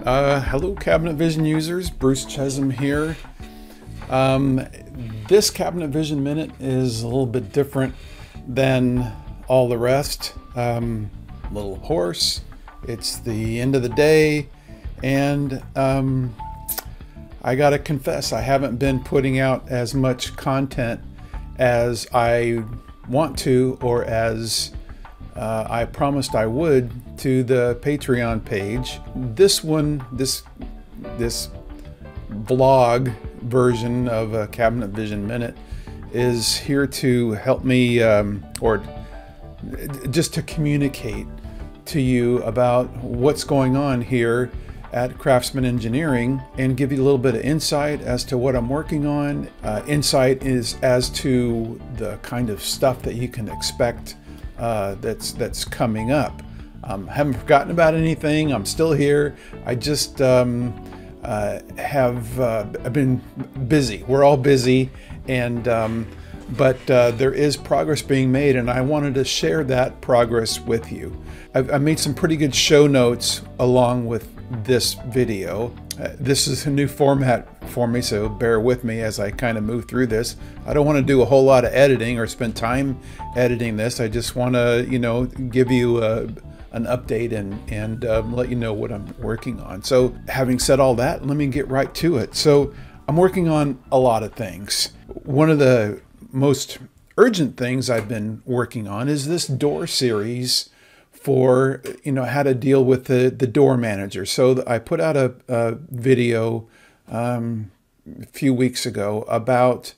Hello Cabinet Vision users, Bruce Chesham here. This Cabinet Vision Minute is a little bit different than all the rest. Little hoarse, it's the end of the day, and I gotta confess I haven't been putting out as much content as I want to, or as I promised I would to the Patreon page. This vlog version of a Cabinet Vision Minute is here to help me, or just to communicate to you about what's going on here at Craftsman Engineering and give you a little bit of insight as to what I'm working on. Insight is as to the kind of stuff that you can expect that's coming up. Haven't forgotten about anything. I'm still here. I just I've been busy. We're all busy, and but there is progress being made, and I wanted to share that progress with you. I made some pretty good show notes along with this video. This is a new format for me, so bear with me as I kind of move through this. I don't want to do a whole lot of editing or spend time editing this. I just want to, give you an update and let you know what I'm working on. So having said all that, let me get right to it. So I'm working on a lot of things. One of the most urgent things I've been working on is this door series for how to deal with the door manager. So I put out a video a few weeks ago about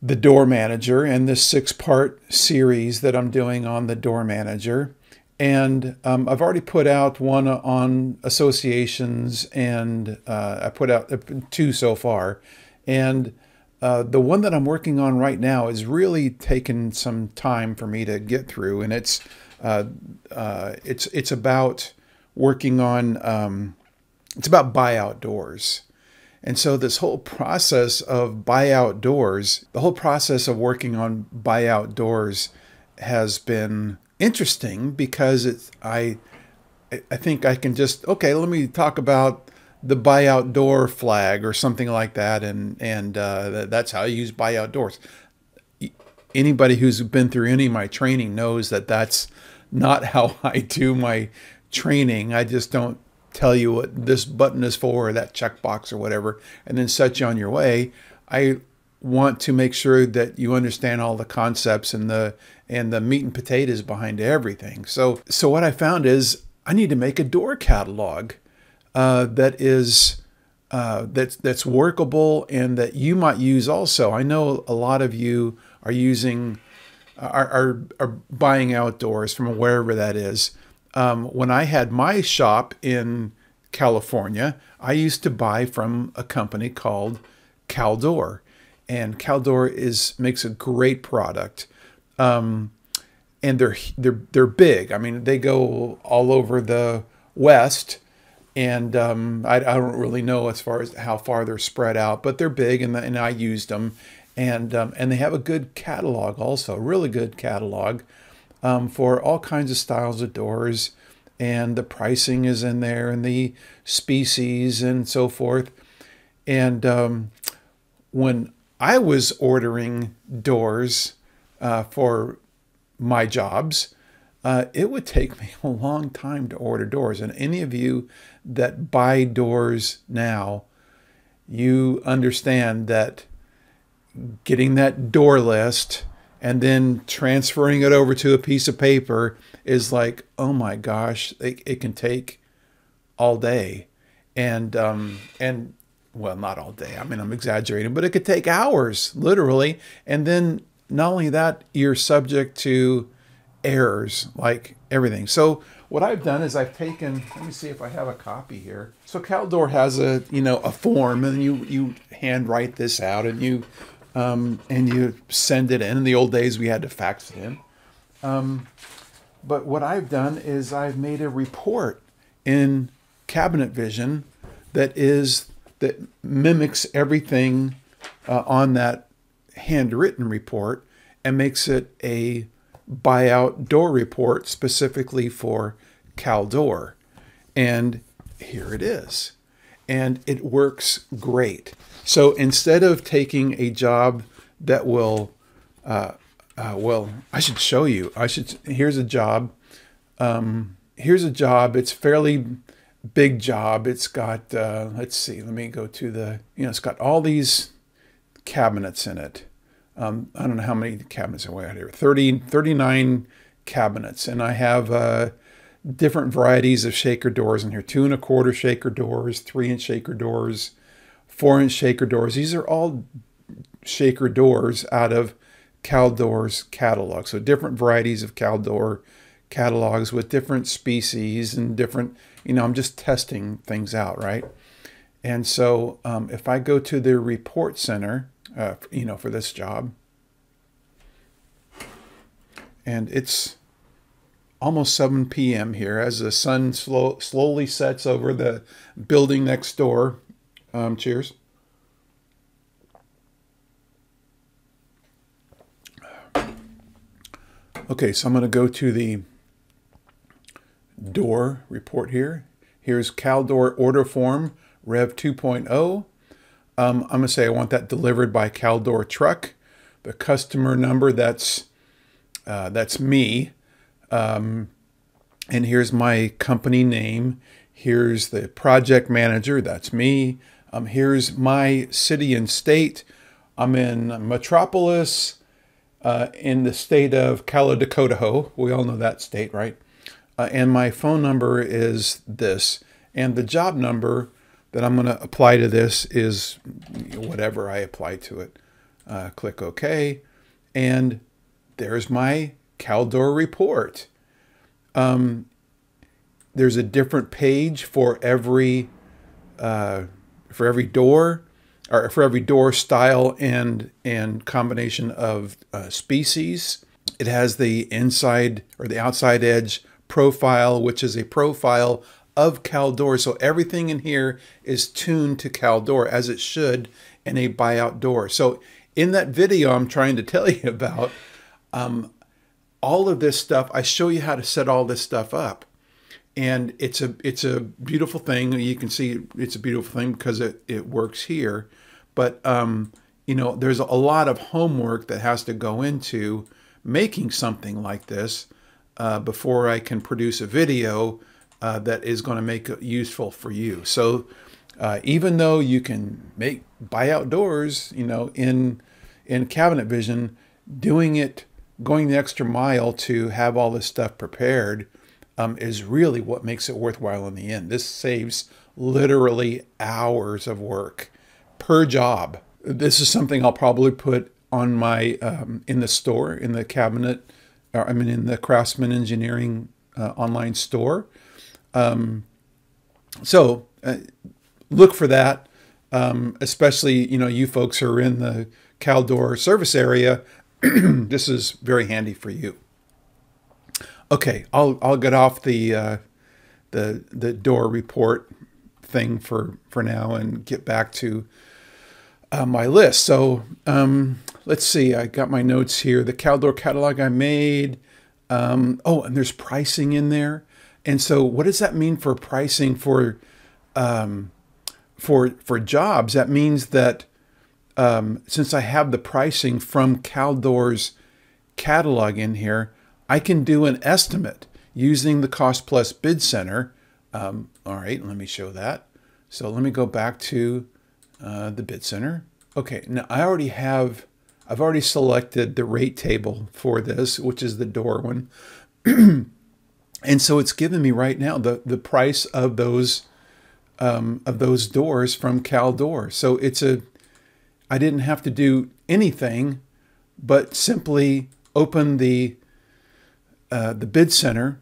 the door manager and this 6-part series that I'm doing on the door manager. And I've already put out one on associations, and I put out 2 so far. And the one that I'm working on right now is really taken some time for me to get through, and it's about working on it's about buyout doors. And so this whole process of buyout doors, the whole process of working on buyout doors has been interesting, because I think I can just, okay, let me talk about the buyout door flag or something like that, and that's how I use buyout doors. Anybody who's been through any of my training knows that that's not how I do my training. I just don't tell you what this button is for, or that checkbox or whatever, and then set you on your way. I want to make sure that you understand all the concepts and the meat and potatoes behind everything. So what I found is I need to make a door catalog that's workable and that you might use also. I know a lot of you are are buying outdoors from wherever that is. When I had my shop in California, I used to buy from a company called Caldoor, and Caldoor makes a great product. And they're big. I mean, they go all over the West, and I don't really know as far as how far they're spread out, but they're big, and I used them, and they have a good catalog also, really good catalog for all kinds of styles of doors, and the pricing is in there, and the species and so forth. And when I was ordering doors for my jobs, it would take me a long time to order doors. And any of you that buy doors now, you understand that getting that door list and then transferring it over to a piece of paper is like, oh my gosh, it can take all day. And well, not all day. I mean, I'm exaggerating, but it could take hours, literally. And then not only that, you're subject to errors, like everything. So what I've done is I've taken, let me see if I have a copy here. So Caldoor has a form, and you handwrite this out, and you send it in. In the old days, we had to fax it in. But what I've done is I've made a report in Cabinet Vision that mimics everything on that handwritten report, and makes it a buyout door report specifically for Caldoor. And here it is. And it works great. So instead of taking a job that will, well, I should show you. Here's a job. Here's a job. It's fairly big job. It's got, let's see, let me go to the, it's got all these cabinets in it. I don't know how many cabinets are out here. 39 cabinets. And I have different varieties of shaker doors in here. 2 1/4 shaker doors, 3-inch shaker doors, 4-inch shaker doors. These are all shaker doors out of Caldoor's catalog. So different varieties of Caldoor catalogs with different species and different, I'm just testing things out, right? And so if I go to the report center, for this job, and it's almost 7 p.m. here as the sun slowly sets over the building next door. Cheers. Okay, so I'm going to go to the door report here. Here's Caldoor order form, Rev 2.0. I'm going to say I want that delivered by Caldoor truck. The customer number, that's me. And here's my company name. Here's the project manager, that's me. Here's my city and state. I'm in Metropolis, in the state of Caldoor. We all know that state, right? And my phone number is this. And the job number that I'm going to apply to this is whatever I apply to it. Click OK. And there's my Caldoor report. There's a different page for every door, or for every door style and combination of species. It has the inside or the outside edge profile, which is a profile of Caldoor. So everything in here is tuned to Caldoor, as it should in a buyout door. So in that video I'm trying to tell you about, all of this stuff, I show you how to set all this stuff up. And it's a beautiful thing. You can see it's a beautiful thing because it works here. But, there's a lot of homework that has to go into making something like this before I can produce a video that is going to make it useful for you. So even though you can make buyout doors, in Cabinet Vision, going the extra mile to have all this stuff prepared is really what makes it worthwhile in the end. This saves literally hours of work per job. This is something I'll probably put on my in the store, in the cabinet, in the Craftsman Engineering online store. So look for that, especially you folks who are in the Caldoor service area. This is very handy for you. Okay, I'll get off the door report thing for now and get back to my list. So let's see. I got my notes here. The Caldoor catalog I made. Oh, and there's pricing in there. And so, what does that mean for pricing for jobs? That means that since I have the pricing from Caldoor's catalog in here, I can do an estimate using the Cost Plus Bid Center. All right, let me show that. So let me go back to the Bid Center. Okay, now I've already selected the rate table for this, which is the door one. And so it's giving me right now the price of those doors from Caldoor. So I didn't have to do anything but simply open the Bid Center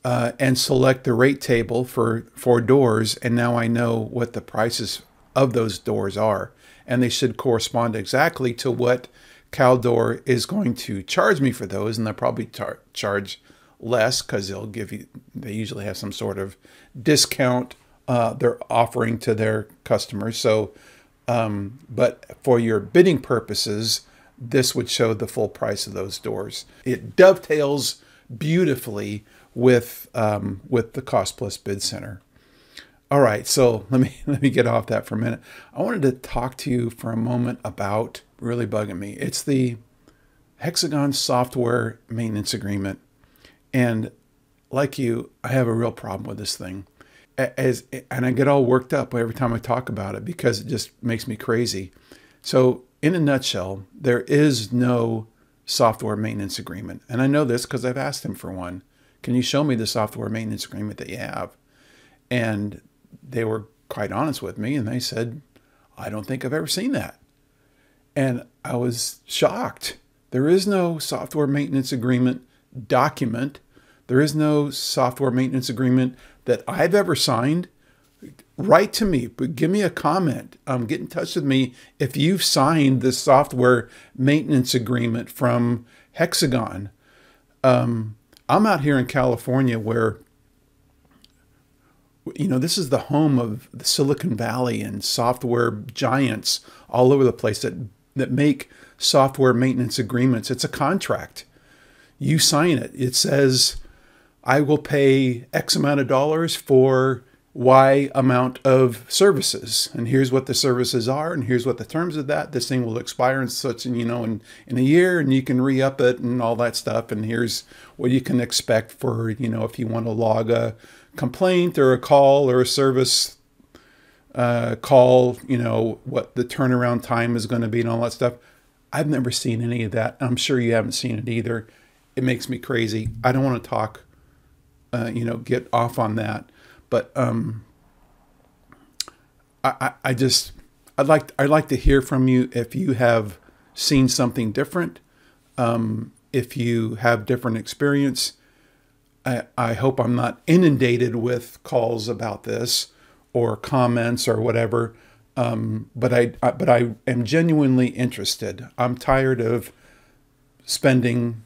and select the rate table for doors, and now I know what the prices of those doors are, and they should correspond exactly to what Caldoor is going to charge me for those, and they'll probably charge less because they usually have some sort of discount they're offering to their customers. So, but for your bidding purposes, this would show the full price of those doors. It dovetails beautifully with the Cost Plus Bid Center. All right, so let me get off that for a minute. I wanted to talk to you for a moment about really bugging me. It's the Hexagon software maintenance agreement. And like you, I have a real problem with this thing. And I get all worked up every time I talk about it because it just makes me crazy. So in a nutshell, there is no software maintenance agreement. And I know this because I've asked him for one. Can you show me the software maintenance agreement that you have? And they were quite honest with me, and they said, I don't think I've ever seen that. And I was shocked. There is no software maintenance agreement document. There is no software maintenance agreement that I've ever signed. Write to me, but give me a comment. Get in touch with me if you've signed the software maintenance agreement from Hexagon. I'm out here in California where, you know, this is the home of the Silicon Valley and software giants all over the place that make software maintenance agreements. It's a contract. You sign it. It says, I will pay X amount of dollars for Y amount of services. And here's what the services are. And here's what the terms of that. This thing will expire in such, you know, in a year, and you can re-up it and all that stuff. And here's what you can expect for, you know, if you want to log a complaint or a call or a service call, you know, what the turnaround time is going to be and all that stuff. I've never seen any of that. I'm sure you haven't seen it either. It makes me crazy. I don't want to talk, you know, get off on that. But I'd like to hear from you if you have seen something different, if you have different experience. I hope I'm not inundated with calls about this or comments or whatever. But I am genuinely interested. I'm tired of spending,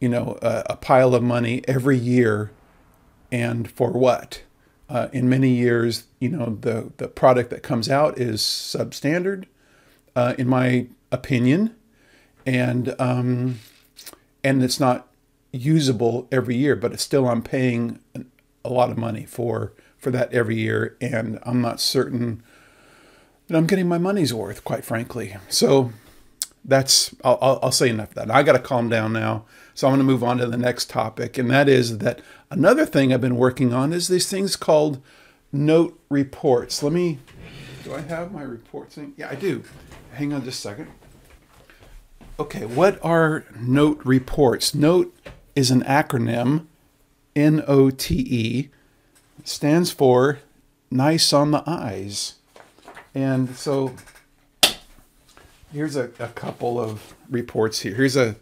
you know, a pile of money every year, and for what? In many years, you know, the product that comes out is substandard, in my opinion, and it's not usable every year. But it's still, I'm paying a lot of money for that every year, and I'm not certain that I'm getting my money's worth, quite frankly. So that's, I'll say enough of that. I got to calm down now. So I'm going to move on to the next topic. And that is that another thing I've been working on is these things called note reports. Do I have my reports thing? Yeah, I do. Hang on just a second. Okay, what are note reports? Note is an acronym, NOTE. It stands for nice on the eyes. And so here's a couple of reports here. Here's a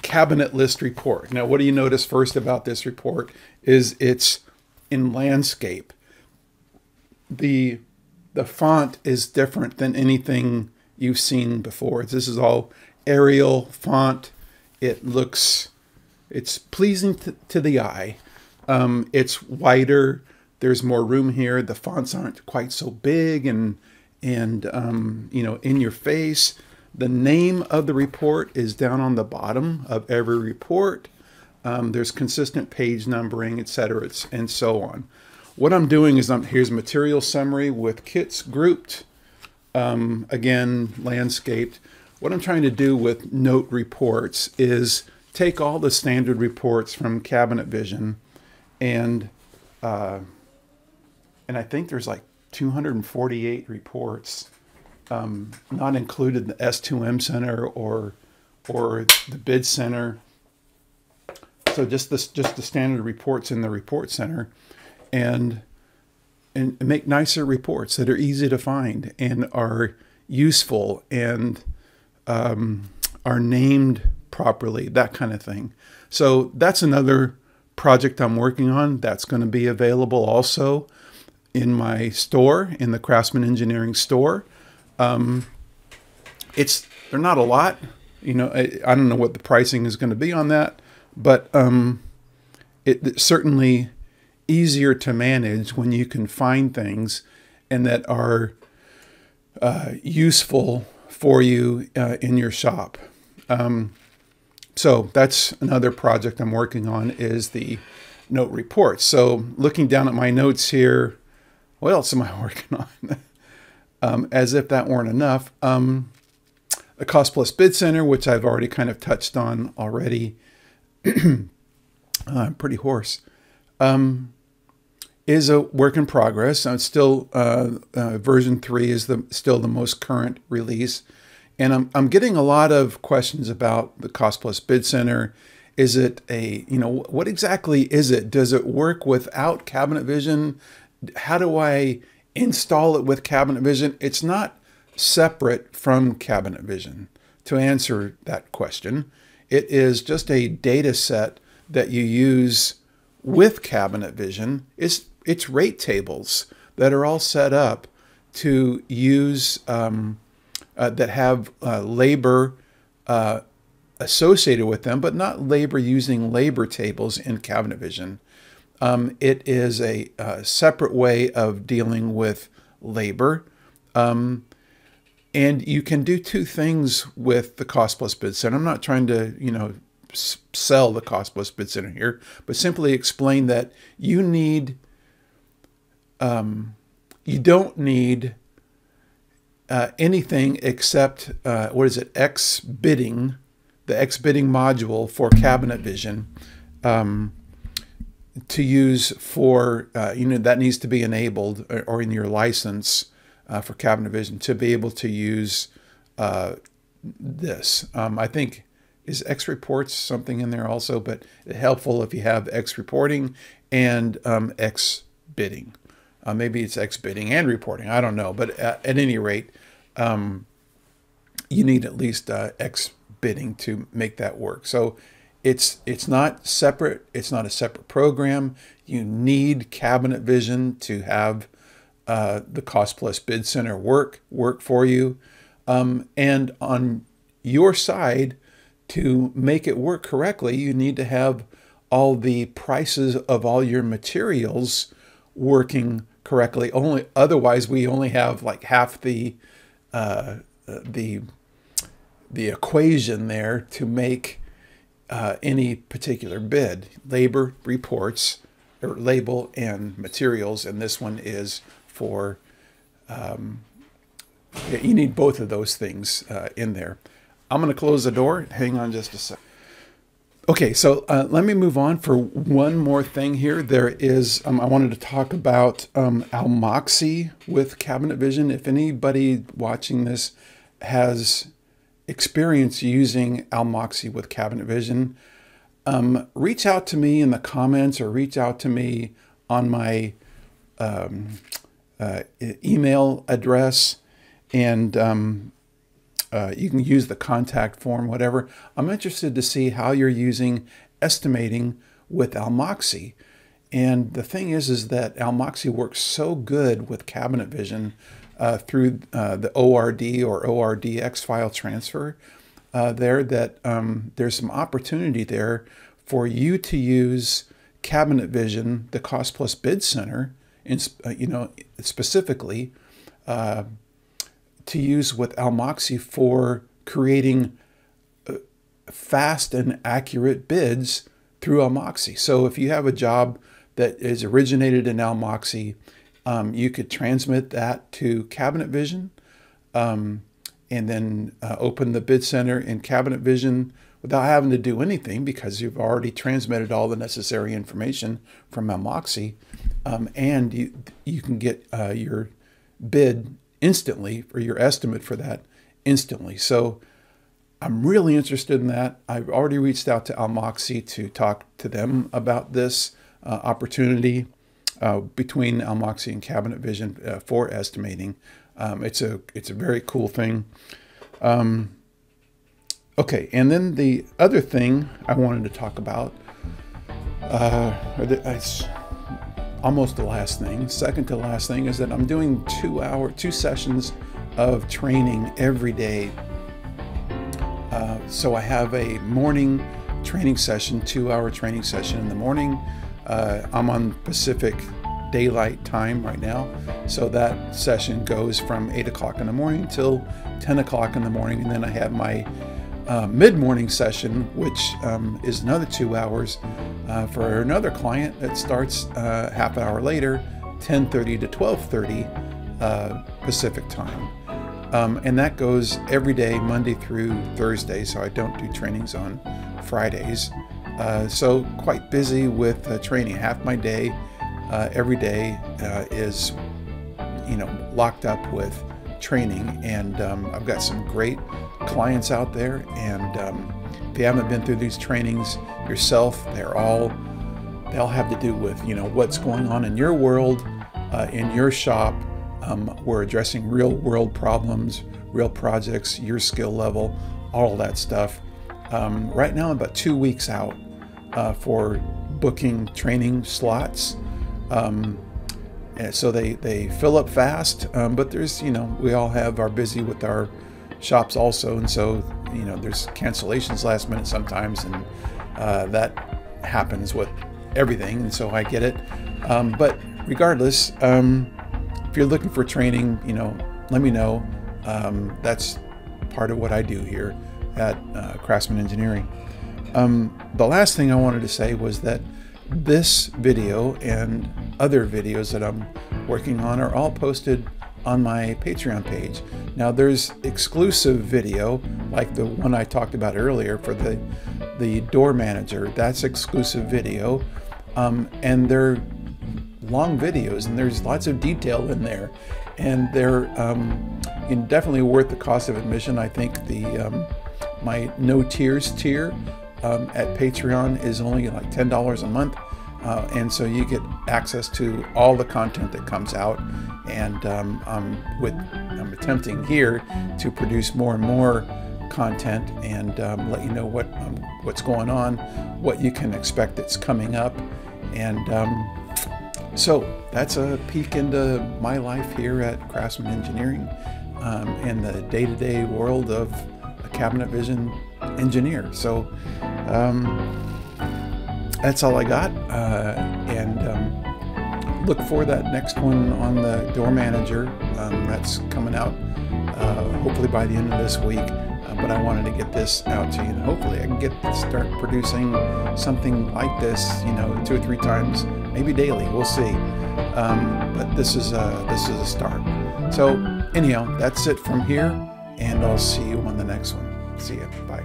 cabinet list report. Now, what do you notice first about this report is it's in landscape. The font is different than anything you've seen before. This is all Arial font. It's pleasing to the eye. It's wider. There's more room here. The fonts aren't quite so big and you know, in your face. The name of the report is down on the bottom of every report. There's consistent page numbering, etc., and so on. What I'm doing is here's material summary with kits grouped, again, landscaped. What I'm trying to do with note reports is take all the standard reports from Cabinet Vision, and I think there's like 248 reports, not included the S2M Center or the Bid Center. So just the standard reports in the Report Center, and make nicer reports that are easy to find and are useful and are named properly, that kind of thing. So that's another project I'm working on that's going to be available also in my store, in the Craftsman Engineering store. They're not a lot, you know. I don't know what the pricing is going to be on that, but it's certainly easier to manage when you can find things and that are useful for you in your shop. So that's another project I'm working on, is the note reports. So looking down at my notes here, what else am I working on? As if that weren't enough. A cost plus bid center, which I've already kind of touched on already. I'm pretty hoarse. Is a work in progress. It's still version 3 is still the most current release, and I'm getting a lot of questions about the cost plus bid center. Is it what exactly is it? Does it work without Cabinet Vision? How do I install it with Cabinet Vision? It's not separate from Cabinet Vision. To answer that question, it is just a data set that you use with Cabinet Vision. It's rate tables that are all set up to use that have labor associated with them, but not labor using labor tables in Cabinet Vision. It is a separate way of dealing with labor. And you can do two things with the cost plus bid center. I'm not trying to, sell the cost plus bid center here, but simply explain that you don't need anything except, X bidding, the X bidding module for Cabinet Vision to use for, that needs to be enabled or in your license for Cabinet Vision to be able to use this. I think, is X reports something in there also, but it's helpful if you have X reporting and X bidding. Maybe it's X bidding and reporting. I don't know. But at any rate, you need at least X bidding to make that work. So it's not separate. It's not a separate program. You need Cabinet Vision to have the cost plus bid center work for you. And on your side, to make it work correctly, you need to have all the prices of all your materials working correctly. Otherwise, we only have like half the equation there to make any particular bid. Labor reports, or label and materials, and this one is for. You need both of those things in there. I'm going to close the door. Hang on just a sec. Okay, so let me move on for one more thing here. There is, I wanted to talk about Almoxy with Cabinet Vision. If anybody watching this has experience using Almoxy with Cabinet Vision, reach out to me in the comments or reach out to me on my email address, and you can use the contact form, whatever. I'm interested to see how you're using estimating with Almoxy. And the thing is that Almoxy works so good with Cabinet Vision through the ORD or ORDX file transfer there, that there's some opportunity there for you to use Cabinet Vision, the cost plus bid center, specifically, to use with Almoxy for creating fast and accurate bids through Almoxy. So if you have a job that is originated in Almoxy, you could transmit that to Cabinet Vision and then open the bid center in Cabinet Vision without having to do anything, because you've already transmitted all the necessary information from Almoxy, and you can get your bid instantly, or your estimate for that instantly. So I'm really interested in that. I've already reached out to Almoxy to talk to them about this opportunity between Almoxy and Cabinet Vision for estimating. It's a very cool thing. Okay, and then the other thing I wanted to talk about, it's almost the last thing, second to last thing, is that I'm doing 2 sessions of training every day. So I have a morning training session, 2-hour training session in the morning. I'm on Pacific Daylight Time right now, so that session goes from 8 o'clock in the morning till 10 o'clock in the morning, and then I have my mid-morning session, which is another 2 hours for another client that starts half an hour later, 10:30 to 12:30 Pacific time. And that goes every day, Monday through Thursday, so I don't do trainings on Fridays. So quite busy with training. Half my day, every day is, locked up with training, and I've got some great clients out there, and if you haven't been through these trainings yourself, they'll have to do with what's going on in your world, in your shop. We're addressing real world problems, real projects, your skill level, all of that stuff. Right now I'm about 2 weeks out for booking training slots. And so they fill up fast, but there's, we all are busy with our shops also, and so, there's cancellations last minute sometimes, and that happens with everything, and so I get it. But regardless, if you're looking for training, let me know. That's part of what I do here at Craftsman Engineering. The last thing I wanted to say was that this video and other videos that I'm working on are all posted on my Patreon page. Now there's exclusive video, like the one I talked about earlier for the door manager. That's exclusive video, and they're long videos, and there's lots of detail in there, and they're definitely worth the cost of admission. I think my no tiers tier at Patreon is only like $10 a month, and so you get access to all the content that comes out, and I'm attempting here to produce more and more content, and let you know what's going on, what you can expect that's coming up, and so that's a peek into my life here at Craftsman Engineering, and the day-to-day world of a cabinet vision engineer. So that's all I got, and look for that next one on the door manager. That's coming out hopefully by the end of this week, but I wanted to get this out to you, and hopefully I can start producing something like this, 2 or 3 times, maybe daily. We'll see. But this is a start. So anyhow, that's it from here, and I'll see you on the next one. See ya. Bye.